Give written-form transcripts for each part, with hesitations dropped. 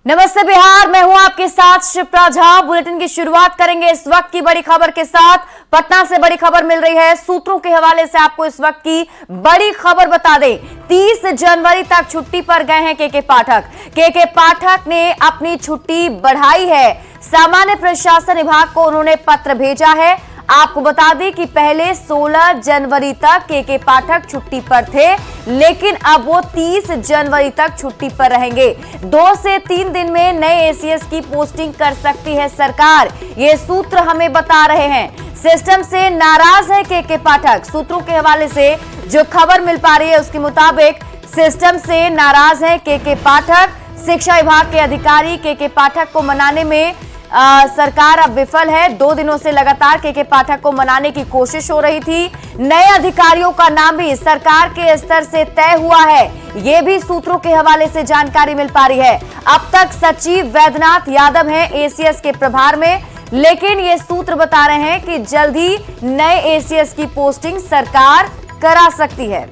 नमस्ते बिहार, मैं हूं आपके साथ शिप्रा झा। बुलेटिन की शुरुआत करेंगे इस वक्त की बड़ी खबर के साथ। पटना से बड़ी खबर मिल रही है, सूत्रों के हवाले से आपको इस वक्त की बड़ी खबर बता दें। 30 जनवरी तक छुट्टी पर गए हैं के पाठक। के पाठक ने अपनी छुट्टी बढ़ाई है। सामान्य प्रशासन विभाग को उन्होंने पत्र भेजा है। आपको बता दें कि पहले 16 जनवरी तक के पाठक छुट्टी पर थे, लेकिन अब वो 30 जनवरी तक छुट्टी पर रहेंगे। 2 से 3 दिन में नए एसीएस की पोस्टिंग कर सकती है सरकार, ये सूत्र हमें बता रहे हैं। सिस्टम से नाराज है के पाठक। सूत्रों के हवाले से जो खबर मिल पा रही है उसके मुताबिक सिस्टम से नाराज है के पाठक। शिक्षा विभाग के अधिकारी के पाठक को मनाने में सरकार अब विफल है। 2 दिनों से लगातार के पाठक को मनाने की कोशिश हो रही थी। नए अधिकारियों का नाम भी सरकार के स्तर से तय हुआ है, ये भी सूत्रों के हवाले से जानकारी मिल पा रही है। अब तक सचिव वैद्यनाथ यादव हैं एसीएस के प्रभार में, लेकिन ये सूत्र बता रहे हैं कि जल्द ही नए एसीएस की पोस्टिंग सरकार करा सकती है।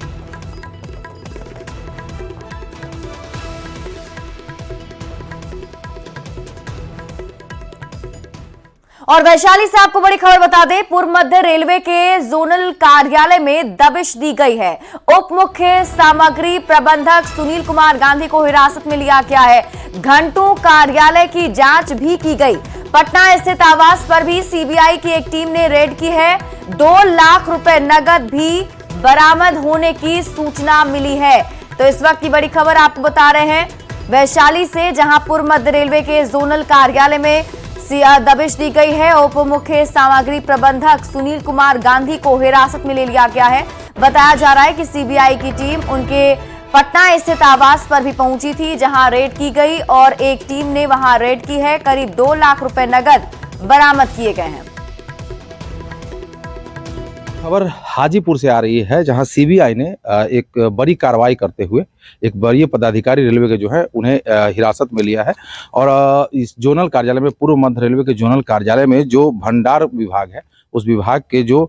और वैशाली से आपको बड़ी खबर बता दें, पूर्व मध्य रेलवे के जोनल कार्यालय में दबिश दी गई है। उप मुख्य सामग्री प्रबंधक सुनील कुमार गांधी को हिरासत में लिया गया है। घंटों कार्यालय की जांच भी की गई। पटना स्थित आवास पर भी सीबीआई की एक टीम ने रेड की है। 2 लाख रुपए नगद भी बरामद होने की सूचना मिली है। तो इस वक्त की बड़ी खबर आपको बता रहे हैं वैशाली से, जहां पूर्व मध्य रेलवे के जोनल कार्यालय में दबिश दी गई है। उप मुख्य सामग्री प्रबंधक सुनील कुमार गांधी को हिरासत में ले लिया गया है। बताया जा रहा है कि सीबीआई की टीम उनके पटना स्थित आवास पर भी पहुंची थी, जहां रेड की गई और एक टीम ने वहां रेड की है। करीब 2 लाख रुपए नगद बरामद किए गए हैं। खबर हाजीपुर से आ रही है, जहां सीबीआई ने एक बड़ी कार्रवाई करते हुए एक वरीय पदाधिकारी रेलवे के जो है उन्हें हिरासत में लिया है। और इस जोनल कार्यालय में, पूर्व मध्य रेलवे के जोनल कार्यालय में जो भंडार विभाग है, उस विभाग के जो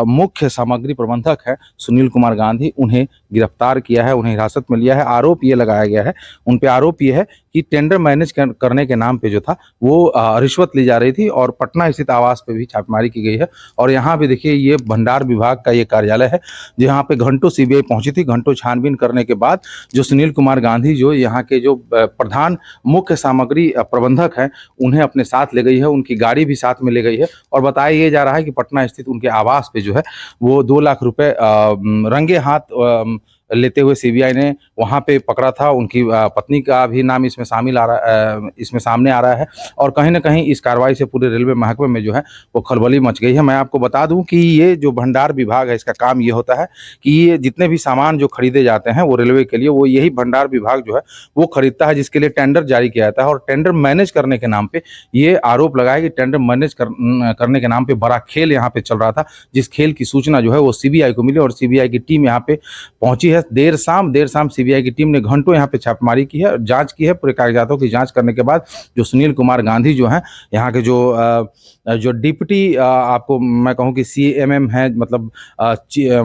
मुख्य सामग्री प्रबंधक है सुनील कुमार गांधी, उन्हें गिरफ्तार किया है, उन्हें हिरासत में लिया है। आरोप ये लगाया गया है, उन पे आरोप ये है कि टेंडर मैनेज करने के नाम पे जो था वो रिश्वत ली जा रही थी। और पटना स्थित आवास पे भी छापेमारी की गई है। और यहाँ पे देखिए, ये भंडार विभाग का ये कार्यालय है, जहाँ पे घंटों सीबीआई पहुंची थी। घंटों छानबीन करने के बाद जो सुनील कुमार गांधी, जो यहाँ के जो प्रधान मुख्य सामग्री प्रबंधक हैं, उन्हें अपने साथ ले गई है। उनकी गाड़ी भी साथ में ले गई है। और बताया ये जा रहा है कि पटना स्थित उनके आवास पे जो है वो 2 लाख रुपए रंगे हाथ लेते हुए सीबीआई ने वहां पे पकड़ा था। उनकी पत्नी का भी नाम इसमें इसमें सामने आ रहा है। और कहीं ना कहीं इस कार्रवाई से पूरे रेलवे महकमे में जो है वो खलबली मच गई है। मैं आपको बता दूं कि ये जो भंडार विभाग है, इसका काम ये होता है कि ये जितने भी सामान जो खरीदे जाते हैं वो रेलवे के लिए, वो यही भंडार विभाग जो है वो खरीदता है, जिसके लिए टेंडर जारी किया जाता है। और टेंडर मैनेज करने के नाम पे ये आरोप लगाया कि टेंडर मैनेज करने के नाम पे बड़ा खेल यहाँ पे चल रहा था, जिस खेल की सूचना जो है वो सीबीआई को मिली। और सीबीआई की टीम यहाँ पे पहुंची है। देर शाम सीबीआई की टीम ने घंटों यहाँ पे छापेमारी की है, जांच की है। पूरे कागजातों की जांच करने के बाद जो सुनील कुमार गांधी जो हैं, यहाँ के जो डिप्टी, आपको मैं कहूँ कि CMM है, मतलब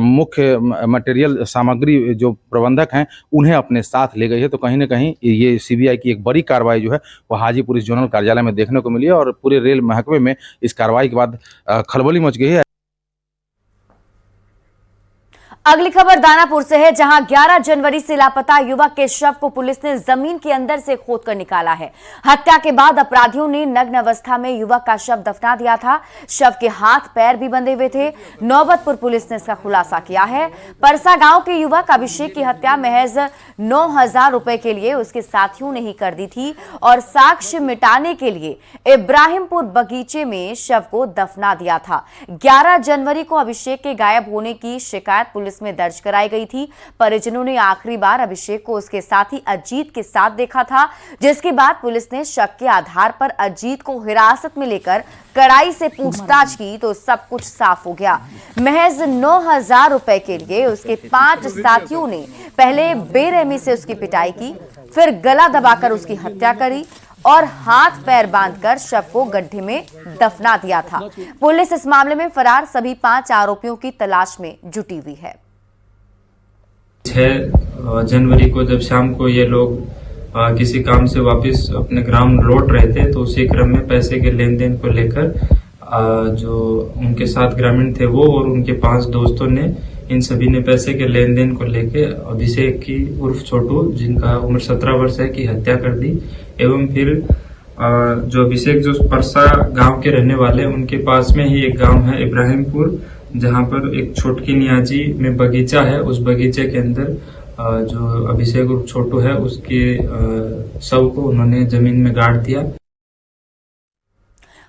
मुख्य मटेरियल सामग्री जो प्रबंधक हैं, उन्हें अपने साथ ले गई है। तो कहीं ना कहीं ये सीबीआई की एक बड़ी कार्रवाई जो है वो हाजीपुर जोनल कार्यालय में देखने को मिली है। और पूरे रेल महकमे में इस कार्रवाई के बाद खलबली मच गई है। अगली खबर दानापुर से है, जहां 11 जनवरी से लापता युवक के शव को पुलिस ने जमीन के अंदर से खोदकर निकाला है। हत्या के बाद अपराधियों ने नग्न अवस्था में युवक का शव दफना दिया था। शव के हाथ पैर भी बंधे हुए थे। नौबतपुर पुलिस ने इसका खुलासा किया है। परसा गांव के युवक अभिषेक की हत्या महज 9,000 रुपए के लिए उसके साथियों ने ही कर दी थी और साक्ष्य मिटाने के लिए इब्राहिमपुर बगीचे में शव को दफना दिया था। 11 जनवरी को अभिषेक के गायब होने की शिकायत पुलिस में दर्ज कराई गई थी। परिजनों ने आखिरी बार अभिषेक को उसके साथी अजीत के साथ देखा था, जिसके बाद पुलिस ने शक के आधार पर अजीत को हिरासत में लेकर कड़ाई से पूछताछ की तो सब कुछ साफ हो गया। महज 9,000 रुपए के लिए उसके 5 साथियों ने पहले बेरहमी से उसकी पिटाई की, फिर गला दबाकर उसकी हत्या करी और हाथ पैर बांधकर शव को गड्ढे में दफना दिया था। पुलिस इस मामले में फरार सभी 5 आरोपियों की तलाश में जुटी हुई है। 6 जनवरी को जब शाम को ये लोग किसी काम से वापस अपने ग्राम लौट रहे थे, तो उसी क्रम में पैसे के लेन देन को लेकर जो उनके साथ ग्रामीण थे वो और उनके 5 दोस्तों ने, इन सभी ने पैसे के लेन देन को लेके अभिषेक की उर्फ छोटू, जिनका उम्र 17 वर्ष है, की हत्या कर दी। एवं फिर जो अभिषेक जो परसा गांव के रहने वाले, उनके पास में ही एक गांव है इब्राहिमपुर, जहां पर एक छोटकी नियाजी में बगीचा है। उस बगीचे के अंदर जो अभिषेक उर्फ छोटू है, उसके शव को उन्होंने जमीन में गाड़ दिया।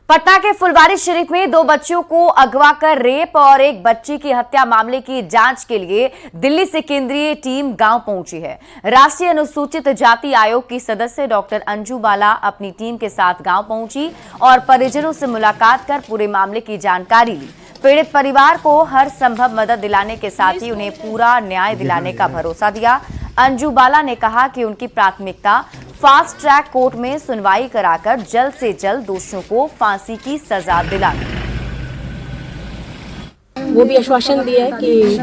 पटना के फुलवारी शरीफ में 2 बच्चियों को अगवा कर रेप और एक बच्ची की हत्या मामले की जांच के लिए दिल्ली से केंद्रीय टीम गांव पहुंची है। राष्ट्रीय अनुसूचित जाति आयोग की सदस्य डॉक्टर अंजू बाला अपनी टीम के साथ गांव पहुंची और परिजनों से मुलाकात कर पूरे मामले की जानकारी ली। पीड़ित परिवार को हर संभव मदद दिलाने के साथ ही उन्हें पूरा न्याय दिलाने का भरोसा दिया। अंजू बाला ने कहा कि उनकी प्राथमिकता फास्ट ट्रैक कोर्ट में सुनवाई कराकर जल्द से जल्द दोषियों को फांसी की सजा दिलाना। वो भी आश्वासन दिया है कि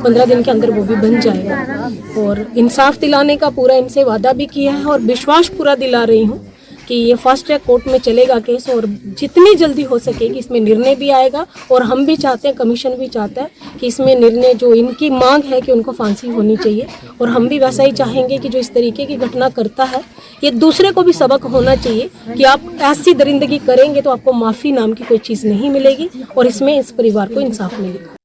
15 दिन के अंदर वो भी बन जाएगा और इंसाफ दिलाने का पूरा इनसे वादा भी किया है और विश्वास पूरा दिला रही हूँ कि ये फास्ट ट्रैक कोर्ट में चलेगा केस और जितनी जल्दी हो सकेगी इसमें निर्णय भी आएगा। और हम भी चाहते हैं, कमीशन भी चाहता है कि इसमें निर्णय, जो इनकी मांग है कि उनको फांसी होनी चाहिए, और हम भी वैसा ही चाहेंगे कि जो इस तरीके की घटना करता है, ये दूसरे को भी सबक होना चाहिए कि आप ऐसी दरिंदगी करेंगे तो आपको माफ़ी नाम की कोई चीज़ नहीं मिलेगी और इसमें इस परिवार को इंसाफ मिलेगा।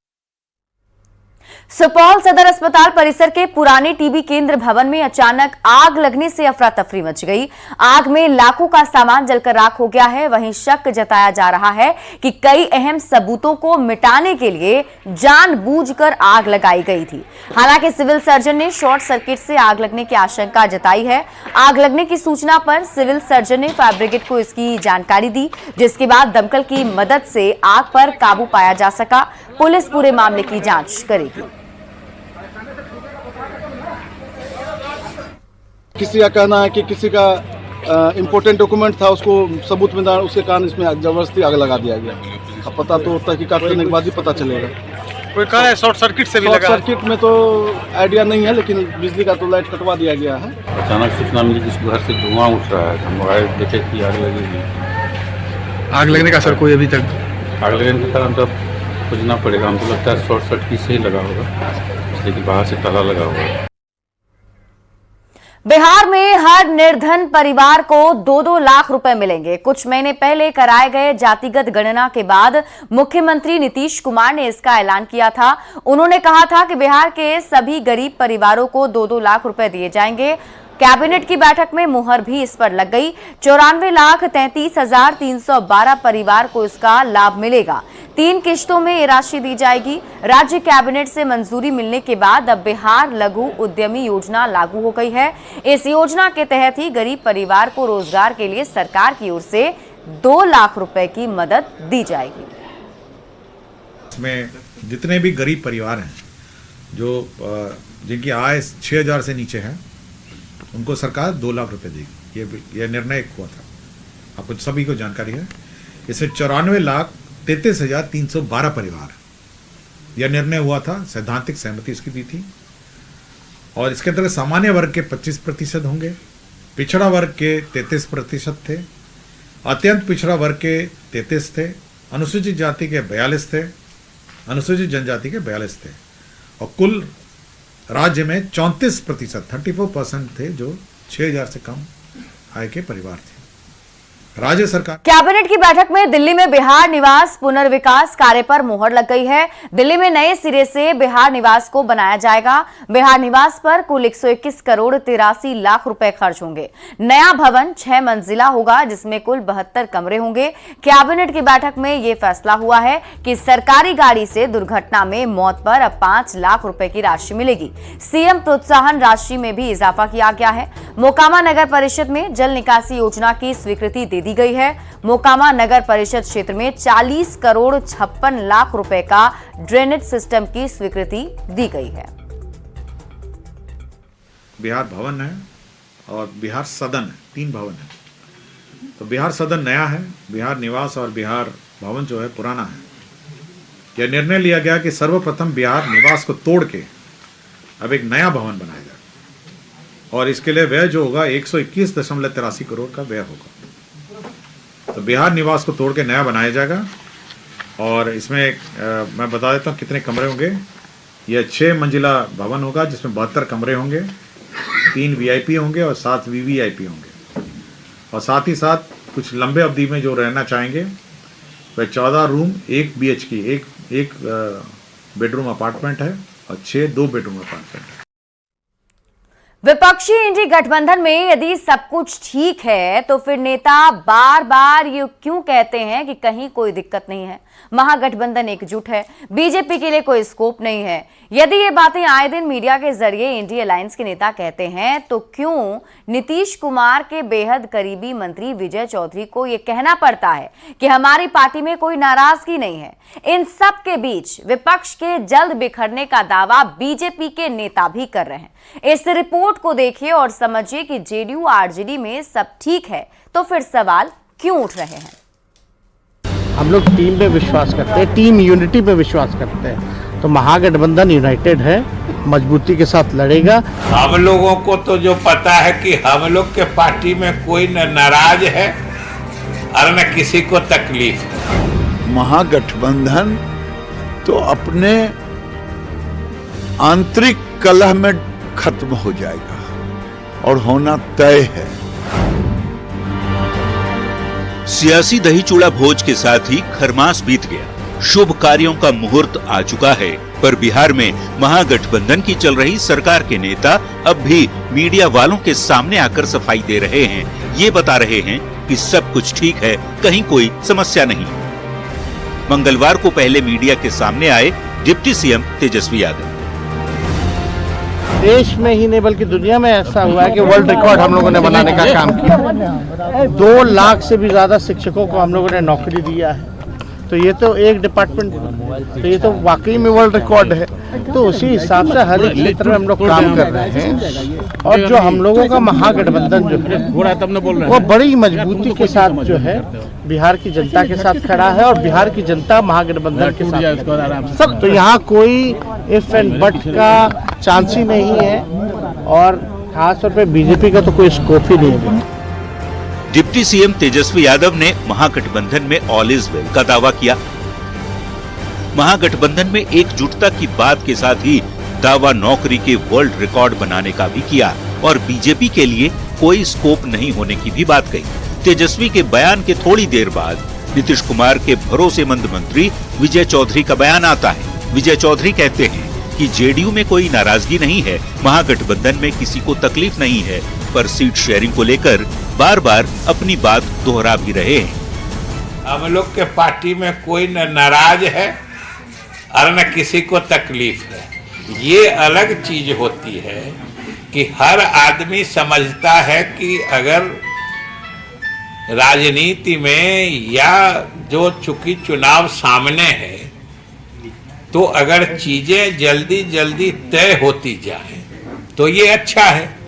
सुपौल सदर अस्पताल परिसर के पुराने टीबी केंद्र भवन में अचानक आग लगने से अफरा तफरी मच गई। आग में लाखों का सामान जलकर राख हो गया है। वहीं शक जताया जा रहा है कि कई अहम सबूतों को मिटाने के लिए जानबूझकर आग लगाई गई थी। हालांकि सिविल सर्जन ने शॉर्ट सर्किट से आग लगने की आशंका जताई है। आग लगने की सूचना पर सिविल सर्जन ने फायर ब्रिगेड को इसकी जानकारी दी, जिसके बाद दमकल की मदद से आग पर काबू पाया जा सका। पुलिस पूरे मामले की जांच करेगी। किसी का कहना है कि किसी का इम्पोर्टेंट डॉक्यूमेंट था, उसको सबूत में उसके कारण इसमें जबरदस्ती आग लगा दिया गया। अब पता तो तहकीकात करने के बाद ही पता चलेगा। कोई कह रहा है शॉर्ट सर्किट से भी लगा। शॉर्ट सर्किट में तो आइडिया नहीं है, लेकिन बिजली का तो लाइट कटवा दिया गया है। अचानक सूचना मिली कि घर से धुआं उठ रहा है, हम आए देखे कि आग लगेगी। आग लगने का सर कोई अभी तक आग लगने के कारण तो खोजना पड़ेगा। हमको लगता है शॉर्ट सर्किट से ही लगा होगा, इसलिए कि बाहर से ताला लगा होगा। बिहार में हर निर्धन परिवार को 2-2 लाख रुपए मिलेंगे। कुछ महीने पहले कराए गए जातिगत गणना के बाद मुख्यमंत्री नीतीश कुमार ने इसका ऐलान किया था। उन्होंने कहा था कि बिहार के सभी गरीब परिवारों को 2-2 लाख रुपए दिए जाएंगे। कैबिनेट की बैठक में मुहर भी इस पर लग गई। 94,33,312 परिवार को इसका लाभ मिलेगा। 3 किश्तों में ये राशि दी जाएगी। राज्य कैबिनेट से मंजूरी मिलने के बाद अब बिहार लघु उद्यमी योजना लागू हो गई है। इस योजना के तहत ही गरीब परिवार को रोजगार के लिए सरकार की ओर से 2 लाख रुपए की मदद दी जाएगी। इसमें जितने भी गरीब परिवार हैं, जो जिनकी आय 6,000 से नीचे है, उनको सरकार 2 लाख रुपए देगी। ये निर्णय हुआ था, आपको सभी को जानकारी है। इसमें 94,33,312 परिवार, यह निर्णय हुआ था, सैद्धांतिक सहमति इसकी दी थी। और इसके अंतर्गत सामान्य वर्ग के 25% होंगे, पिछड़ा वर्ग के 33% थे, अत्यंत पिछड़ा वर्ग के 33 थे, अनुसूचित जाति के 42 थे, अनुसूचित जनजाति के 42 थे, और कुल राज्य में 34% 34% थे जो 6,000 से कम आय के परिवार थे। राज्य सरकार कैबिनेट की बैठक में दिल्ली में बिहार निवास पुनर्विकास कार्य पर मुहर लग गई है। दिल्ली में नए सिरे से बिहार निवास को बनाया जाएगा। बिहार निवास पर कुल 121 करोड़ 83 लाख रुपए खर्च होंगे। नया भवन 6 मंजिला होगा, जिसमें कुल 72 कमरे होंगे। कैबिनेट की बैठक में यह फैसला हुआ है कि सरकारी गाड़ी से दुर्घटना में मौत पर अब 5 लाख रुपए की राशि मिलेगी। सीएम प्रोत्साहन राशि में भी इजाफा किया गया है। मोकामा नगर परिषद में जल निकासी योजना की स्वीकृति दे दी गई है। मोकामा नगर परिषद क्षेत्र में 40 करोड़ 56 लाख रुपए का ड्रेनेज सिस्टम की स्वीकृति दी गई है। बिहार भवन है और बिहार सदन है, 3 भवन है। तो बिहार सदन नया है, बिहार निवास और बिहार भवन जो है पुराना है। यह निर्णय लिया गया कि सर्वप्रथम बिहार निवास को तोड़ के अब एक नया भवन बनाया जाए। और इसके लिए व्यय जो होगा 121.83 करोड़ का व्यय होगा। तो बिहार निवास को तोड़ के नया बनाया जाएगा और इसमें मैं बता देता हूँ कितने कमरे होंगे। यह 6 मंजिला भवन होगा जिसमें 72 कमरे होंगे, 3 VIP होंगे और 7 VVIP होंगे। और साथ ही साथ कुछ लंबे अवधि में जो रहना चाहेंगे वह 14 रूम 1 BHK एक बेडरूम अपार्टमेंट है और 6 2 बेडरूम अपार्टमेंट है। विपक्षी इंडी गठबंधन में यदि सब कुछ ठीक है तो फिर नेता बार बार ये क्यों कहते हैं कि कहीं कोई दिक्कत नहीं है, महागठबंधन एकजुट है, बीजेपी के लिए कोई स्कोप नहीं है। यदि ये बातें आए दिन मीडिया के जरिए इंडी अलायंस के नेता कहते हैं तो क्यों नीतीश कुमार के बेहद करीबी मंत्री विजय चौधरी को ये कहना पड़ता है कि हमारी पार्टी में कोई नाराजगी नहीं है। इन सब के बीच विपक्ष के जल्द बिखरने का दावा बीजेपी के नेता भी कर रहे हैं। इस रिपोर्ट को देखिए और समझिए कि जेडीयू आरजेडी में सब ठीक है तो फिर सवाल क्यों उठ रहे हैं। हम लोग टीम पे विश्वास करते हैं, टीम यूनिटी पे विश्वास करते हैं। तो महागठबंधन यूनाइटेड है, मजबूती के साथ लड़ेगा। हम लोगों को तो जो पता है कि हम लोग के पार्टी में कोई न नाराज है और न किसी को तकलीफ है। महागठबंधन तो अपने आंतरिक कलह में खत्म हो जाएगा और होना तय है। सियासी दही चूड़ा भोज के साथ ही खरमास बीत गया, शुभ कार्यों का मुहूर्त आ चुका है, पर बिहार में महागठबंधन की चल रही सरकार के नेता अब भी मीडिया वालों के सामने आकर सफाई दे रहे हैं। ये बता रहे हैं कि सब कुछ ठीक है, कहीं कोई समस्या नहीं। मंगलवार को पहले मीडिया के सामने आए डिप्टी सीएम तेजस्वी यादव। देश में ही नहीं बल्कि दुनिया में ऐसा हुआ है कि वर्ल्ड रिकॉर्ड हम लोगों ने बनाने का काम किया। 2 लाख से भी ज्यादा शिक्षकों को हम लोगों ने नौकरी दिया है। तो ये तो एक डिपार्टमेंट, तो ये तो वाकई में वर्ल्ड रिकॉर्ड है। तो उसी हिसाब से हर एक क्षेत्र में हम लोग काम कर रहे हैं। और जो हम लोगों का महागठबंधन जो है वो बड़ी मजबूती के साथ जो है बिहार की जनता के साथ खड़ा है और बिहार की जनता महागठबंधन के साथ सब। तो यहाँ कोई इफ एंड बट का चांस ही नहीं है और खासतौर पे बीजेपी का तो कोई स्कोप ही नहीं है। डिप्टी सीएम तेजस्वी यादव ने महागठबंधन में ऑल इज वेल का दावा किया। महागठबंधन में एकजुटता की बात के साथ ही दावा नौकरी के वर्ल्ड रिकॉर्ड बनाने का भी किया और बीजेपी के लिए कोई स्कोप नहीं होने की भी बात कही। तेजस्वी के बयान के थोड़ी देर बाद नीतीश कुमार के भरोसेमंद मंत्री विजय चौधरी का बयान आता है। विजय चौधरी कहते हैं कि जेडीयू में कोई नाराजगी नहीं है, महागठबंधन में किसी को तकलीफ नहीं है, पर सीट शेयरिंग को लेकर बार बार अपनी बात दोहरा भी रहे हैं। हम लोग के पार्टी में कोई न नाराज है और न किसी को तकलीफ है। ये अलग चीज होती है कि हर आदमी समझता है कि अगर राजनीति में या जो चूंकि चुनाव सामने है तो अगर चीजें जल्दी जल्दी तय होती जाएं तो ये अच्छा है।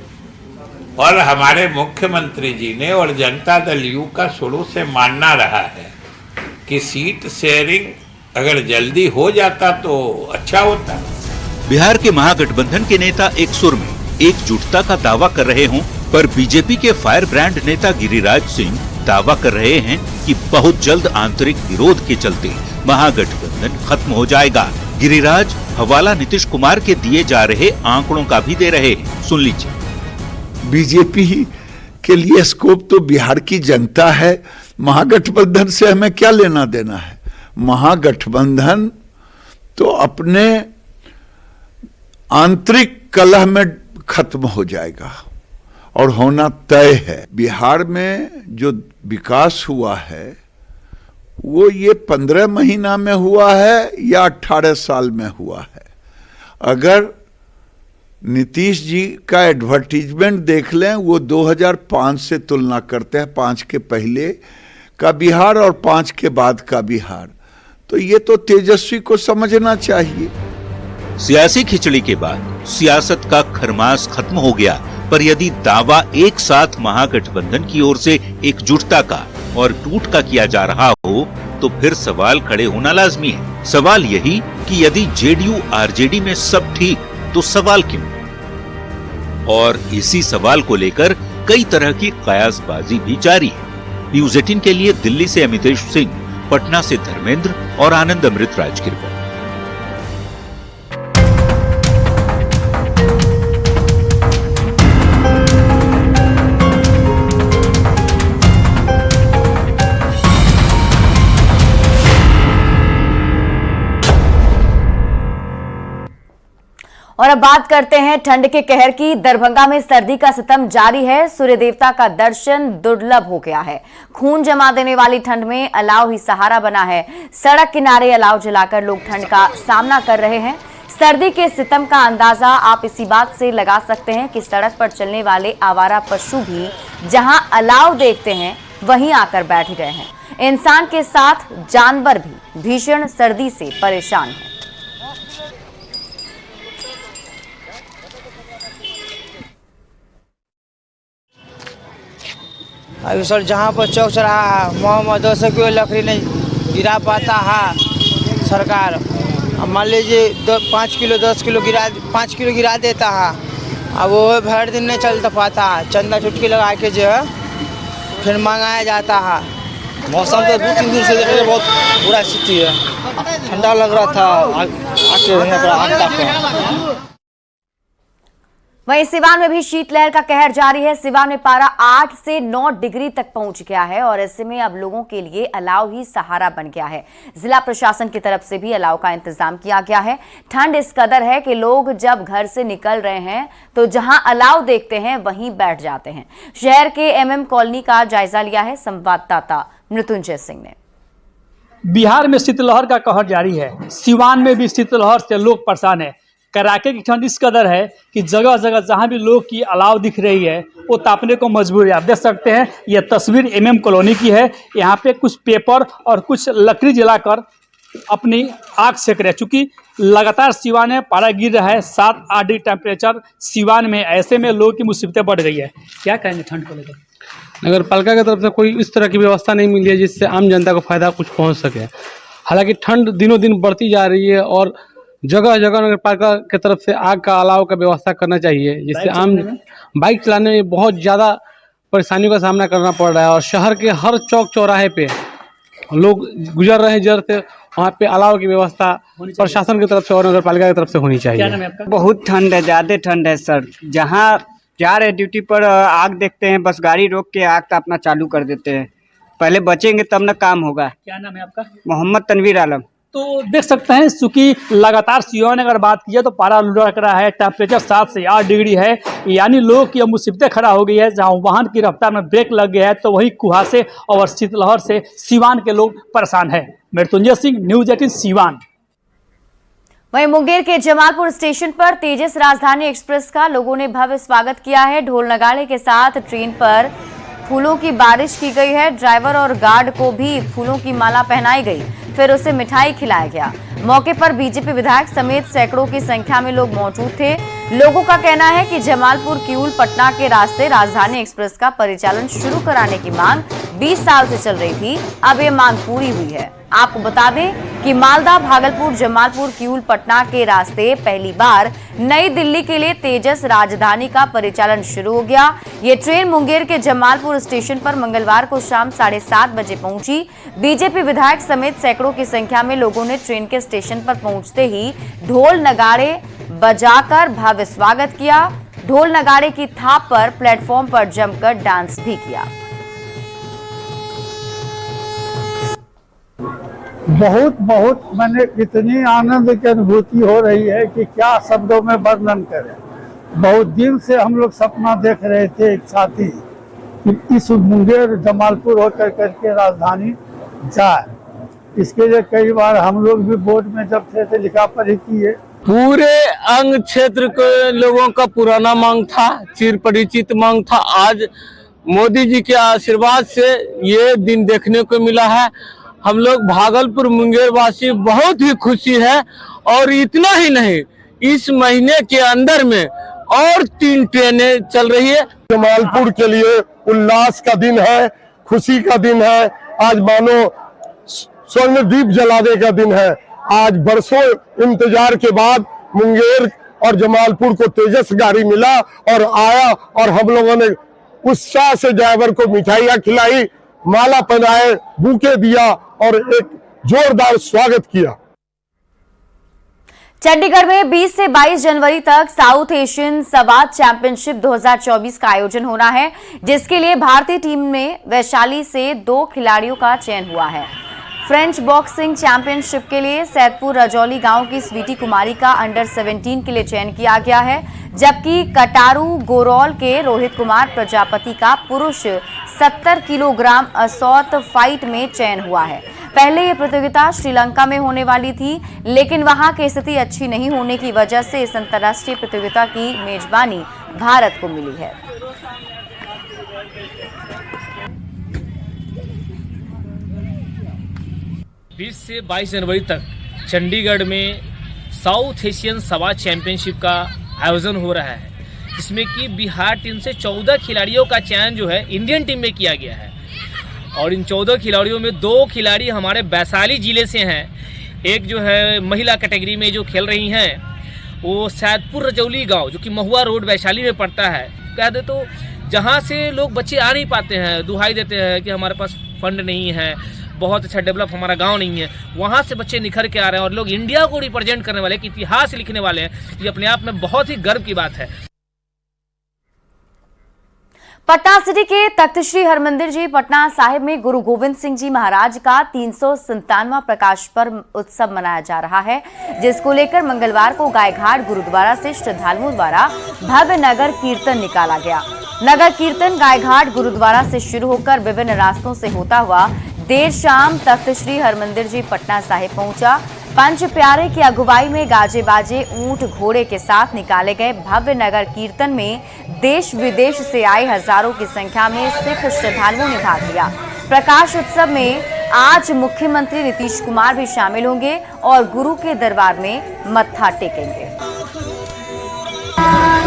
और हमारे मुख्यमंत्री जी ने और जनता दल यू का शुरू से मानना रहा है कि सीट शेयरिंग अगर जल्दी हो जाता तो अच्छा होता। बिहार के महागठबंधन के नेता एक सुर में एकजुटता का दावा कर रहे हों, पर बीजेपी के फायर ब्रांड नेता गिरिराज सिंह दावा कर रहे हैं कि बहुत जल्द आंतरिक विरोध के चलते महागठबंधन खत्म हो जाएगा। गिरिराज हवाला नीतीश कुमार के दिए जा रहे आंकड़ों का भी दे रहे हैं, सुन लीजिए। बीजेपी के लिए स्कोप तो बिहार की जनता है, महागठबंधन से हमें क्या लेना देना है। महागठबंधन तो अपने आंतरिक कलह में खत्म हो जाएगा और होना तय है। बिहार में जो विकास हुआ है वो ये 15 महीना में हुआ है या 18 साल में हुआ है। अगर नीतीश जी का एडवर्टीजमेंट देख लें, वो 2005 से तुलना करते हैं, 5 के पहले का बिहार और 5 के बाद का बिहार। तो ये तो तेजस्वी को समझना चाहिए। सियासी खिचड़ी के बाद सियासत का खरमास खत्म हो गया, पर यदि दावा एक साथ महागठबंधन की ओर से एकजुटता का और टूट का किया जा रहा हो तो फिर सवाल खड़े होना लाजमी है। सवाल यही कि यदि जेडीयू आरजेडी में सब ठीक तो सवाल क्यों। और इसी सवाल को लेकर कई तरह की कयासबाजी भी जारी है। न्यूज़ 18 के लिए दिल्ली से अमितेश सिंह, पटना से धर्मेंद्र और आनंद अमृतराज की रिपोर्ट। और अब बात करते हैं ठंड के कहर की। दरभंगा में सर्दी का सितम जारी है। सूर्य देवता का दर्शन दुर्लभ हो गया है। खून जमा देने वाली ठंड में अलाव ही सहारा बना है। सड़क किनारे अलाव जलाकर लोग ठंड का सामना कर रहे हैं। सर्दी के सितम का अंदाजा आप इसी बात से लगा सकते हैं कि सड़क पर चलने वाले आवारा पशु भी जहां अलाव देखते हैं वहीं आकर बैठ गए हैं। इंसान के साथ जानवर भी भीषण सर्दी से परेशान हैं। अभी सर जहाँ पर चौक चौराहा है वहाँ में 200 किलो लकड़ी नहीं गिरा पाता है सरकार। अब मान लीजिए 5 किलो 10 किलो 5 किलो गिरा देता है। अब वो भर दिन नहीं चलता पाता है। चंदा चुटकी लगा के जो है फिर मंगाया जाता है। मौसम तो 2-3 दिन से देख रहे बहुत बुरा स्थिति है। ठंडा लग रहा था आके रहने पर। वहीं सिवान में भी शीतलहर का कहर जारी है। सिवान में पारा 8 से 9 डिग्री तक पहुंच गया है और ऐसे में अब लोगों के लिए अलाव ही सहारा बन गया है। जिला प्रशासन की तरफ से भी अलाव का इंतजाम किया गया है। ठंड इस कदर है कि लोग जब घर से निकल रहे हैं तो जहां अलाव देखते हैं वहीं बैठ जाते हैं। शहर के MM कॉलोनी का जायजा लिया है संवाददाता मृत्युंजय सिंह ने। बिहार में शीतलहर का कहर जारी है। सिवान में भी शीतलहर से लोग परेशान है। कड़ाके की ठंड इस कदर है कि जगह जगह जहां भी लोग की अलाव दिख रही है वो तापने को मजबूर है। आप देख सकते हैं यह तस्वीर MM कॉलोनी की है। यहाँ पे कुछ पेपर और कुछ लकड़ी जलाकर अपनी आग सेक रहे हैं। चूँकि लगातार सिवान में पारा गिर रहा है 7-8 डिग्री टेम्परेचर सिवान में। ऐसे में लोगों की मुसीबतें बढ़ गई है। क्या कहेंगे ठंड को लेकर? नगर पालिका की तरफ से कोई इस तरह की व्यवस्था नहीं मिली है जिससे आम जनता को फायदा कुछ पहुंच सके। हालांकि ठंड दिनों दिन बढ़ती जा रही है और जगह जगह नगर पालिका की तरफ से आग का अलाव का व्यवस्था करना चाहिए, जिससे आम बाइक चलाने में बहुत ज़्यादा परेशानियों का सामना करना पड़ रहा है। और शहर के हर चौक चौराहे पे लोग गुजर रहे हैं जर से, वहाँ पे अलाव की व्यवस्था प्रशासन की तरफ से और नगर पालिका की तरफ से होनी चाहिए। क्या नाम है आपका? बहुत ठंड है, ज़्यादा ठंड है सर। जहाँ जा रहे ड्यूटी पर आग देखते हैं बस गाड़ी रोक के आग तापना चालू कर देते हैं। पहले बचेंगे तब ना काम होगा। क्या नाम है आपका? मोहम्मद तनवीर आलम। तो देख सकते हैं चूंकि लगातार सिवान अगर बात की है तो पारा लुढ़क रहा है। टेम्परेचर 7 से 8 डिग्री है। यानी लोगों की मुसीबतें खड़ा हो गई है। जहां वाहन की रफ्तार में ब्रेक लग गया है तो वही कुहासे और शीतलहर से सिवान के लोग परेशान है। मृत्युंजय सिंह, न्यूज़ 18 सिवान। वहीं मुंगेर के जमालपुर स्टेशन पर तेजस राजधानी एक्सप्रेस का लोगों ने भव्य स्वागत किया है। ढोल नगाड़े के साथ ट्रेन पर फूलों की बारिश की गई है। ड्राइवर और गार्ड को भी फूलों की माला पहनाई गई, फिर उसे मिठाई खिलाया गया। मौके पर बीजेपी विधायक समेत सैकड़ों की संख्या में लोग मौजूद थे। लोगों का कहना है कि जमालपुर किऊल पटना के रास्ते राजधानी एक्सप्रेस का परिचालन शुरू कराने की मांग 20 साल से चल रही थी। अब ये मांग पूरी हुई है। आपको बता दें कि मालदा, भागलपुर, जमालपुर, किऊल पटना के रास्ते पहली बार नई दिल्ली के लिए तेजस राजधानी का परिचालन शुरू हो गया। ये ट्रेन मुंगेर के जमालपुर स्टेशन पर मंगलवार को शाम 7:30 बजे पहुंची। बीजेपी विधायक समेत सैकड़ों की संख्या में लोगों ने ट्रेन के स्टेशन पर पहुंचते ही ढोल नगाड़े बजाकर भव्य स्वागत किया। ढोल नगाड़े की थाप पर प्लेटफॉर्म पर जमकर डांस भी किया। बहुत मैंने इतनी आनंद की अनुभूति हो रही है कि क्या शब्दों में वर्णन करें। बहुत दिन से हम लोग सपना देख रहे थे एक साथी कि इस मुंगेर जमालपुर होकर करके राजधानी जाए। इसके लिए कई बार हम लोग भी बोर्ड में जब थे लिखा पढ़ी किए। पूरे अंग क्षेत्र के लोगों का पुराना मांग था, चिर परिचित मांग था। आज मोदी जी के आशीर्वाद से ये दिन देखने को मिला है। हम लोग भागलपुर मुंगेर वासी बहुत ही खुशी है। और इतना ही नहीं, इस महीने के अंदर में और 3 ट्रेनें चल रही है। जमालपुर के लिए उल्लास का दिन है, खुशी का दिन है। आज मानो स्वर्ण दीप जलाने का दिन है। आज बरसों इंतजार के बाद मुंगेर और जमालपुर को तेजस गाड़ी मिला और आया और हम लोगों ने उत्साह से ड्राइवर को मिठाइयाँ खिलाई, माला पहनाए, बुके दिया और एक जोरदार स्वागत किया। चंडीगढ़ में 20 से 22 जनवरी तक साउथ एशियन सवाद चैंपियनशिप 2024 का आयोजन होना है, जिसके लिए भारतीय टीम में वैशाली से 2 खिलाड़ियों का चयन हुआ है। फ्रेंच बॉक्सिंग चैंपियनशिप के लिए सैदपुर रजौली गांव की स्वीटी कुमारी का अंडर 17 के लिए चयन किया गया है, जबकि कटारू गोरौल के रोहित कुमार प्रजापति का पुरुष 70 किलोग्राम असौत फाइट में चयन हुआ है। पहले ये प्रतियोगिता श्रीलंका में होने वाली थी, लेकिन वहां की स्थिति अच्छी नहीं होने की वजह से इस अंतर्राष्ट्रीय प्रतियोगिता की मेजबानी भारत को मिली है। बीस से 22 जनवरी तक चंडीगढ़ में साउथ एशियन सवाद चैंपियनशिप का आयोजन हो रहा है, जिसमें कि बिहार टीम से 14 खिलाड़ियों का चयन जो है इंडियन टीम में किया गया है। और इन 14 खिलाड़ियों में 2 खिलाड़ी हमारे वैशाली जिले से हैं। एक जो है महिला कैटेगरी में जो खेल रही हैं वो सैदपुर रजौली गांव, जो कि महुआ रोड वैशाली में पड़ता है। कह दे तो जहां से लोग बच्चे आ नहीं पाते हैं, दुहाई देते हैं कि हमारे पास फंड नहीं है, बहुत अच्छा डेवलप हमारा गांव नहीं है, वहां से बच्चे निखर के आ रहे हैं और लोग इंडिया को रिप्रेजेंट करने वाले, इतिहास लिखने वाले हैं। ये अपने आप में बहुत ही गर्व की बात है। पटना सिटी के तख्त श्री हरमंदिर जी पटना साहिब में गुरु गोविंद सिंह जी महाराज का 357वां प्रकाश पर्व उत्सव मनाया जा रहा है, जिसको लेकर मंगलवार को गायघाट गुरुद्वारा से श्रद्धालुओं द्वारा भव्य नगर कीर्तन निकाला गया। नगर कीर्तन गायघाट गुरुद्वारा से शुरू होकर विभिन्न रास्तों से होता हुआ देर शाम तख्त श्री हरमंदिर जी पटना साहिब पहुंचा। पंच प्यारे की अगुवाई में गाजे बाजे ऊंट घोड़े के साथ निकाले गए भव्य नगर कीर्तन में देश विदेश से आए हजारों की संख्या में सिख श्रद्धालुओं ने भाग लिया। प्रकाश उत्सव में आज मुख्यमंत्री नीतीश कुमार भी शामिल होंगे और गुरु के दरबार में मत्था टेकेंगे।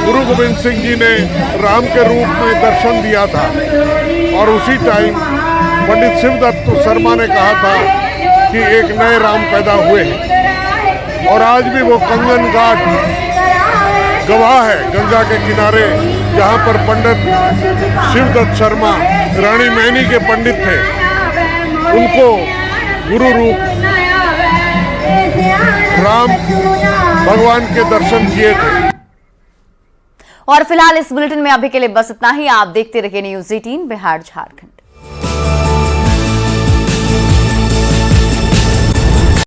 गुरु गोविंद सिंह जी ने राम के रूप में दर्शन दिया था और उसी टाइम पंडित शिवदत्त शर्मा ने कहा था कि एक नए राम पैदा हुए हैं। और आज भी वो कंगन घाट गवाह है, गंगा के किनारे, जहाँ पर पंडित शिवदत्त शर्मा रानी मैनी के पंडित थे, उनको गुरु रूप राम भगवान के दर्शन किए थे। और फिलहाल इस बुलेटिन में अभी के लिए बस इतना ही। आप देखते रहिए न्यूज़ 18 बिहार झारखंड।